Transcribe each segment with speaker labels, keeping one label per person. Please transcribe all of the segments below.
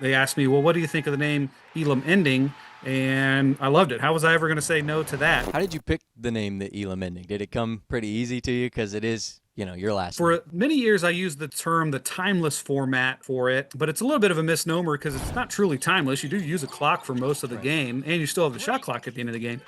Speaker 1: They asked me, well, what do you think of the name Elam ending? And I loved it. How was I ever going to say no to that?
Speaker 2: How did you pick the name the Elam ending? Did it come pretty easy to you? Because it is, your last name.
Speaker 1: For many years, I used the term the timeless format for it, but it's a little bit of a misnomer because it's not truly timeless. You do use a clock for most of the
Speaker 2: Right.
Speaker 1: game, and you still have the shot clock at the end of the game.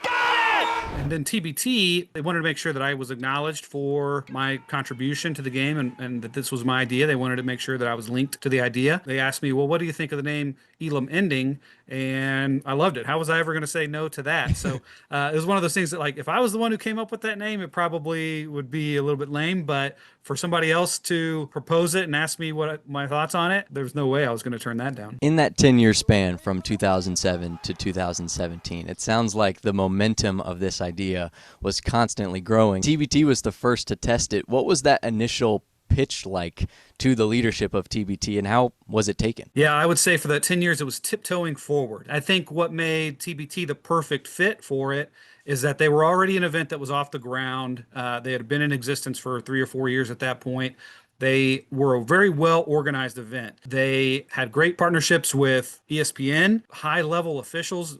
Speaker 1: And then TBT, they wanted to make sure that I was acknowledged for my contribution to the game and that this was my idea. They wanted to make sure that I was linked to the idea. They asked me, well, what do you think of the name Elam ending? And I loved it. How was I ever going to say no to that? So it was one of those things that, like, if I was the one who came up with that name, it probably would be a little bit lame. But for somebody else to propose it and ask me what my thoughts on it, there's no way I was going to turn that down.
Speaker 2: In that 10-year span from 2007 to 2017, it sounds like the momentum of this idea was constantly growing. TBT was the first to test it. What was that initial pitch like to the leadership of TBT, and how was it taken?
Speaker 1: Yeah, I would say for that 10 years, it was tiptoeing forward. I think what made TBT the perfect fit for it is that they were already an event that was off the ground. They had been in existence for 3 or 4 years at that point. They were a very well organized event. They had great partnerships with ESPN, high level officials,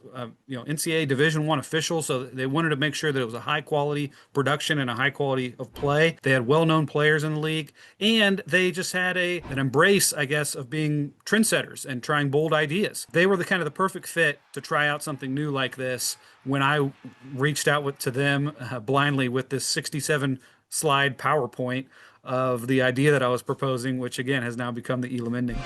Speaker 1: NCAA Division One officials. So they wanted to make sure that it was a high quality production and a high quality of play. They had well known players in the league, and they just had an embrace, I guess, of being trendsetters and trying bold ideas. They were the kind of the perfect fit to try out something new like this when I reached out to them blindly with this 67 slide PowerPoint of the idea that I was proposing, which again has now become the Elam ending.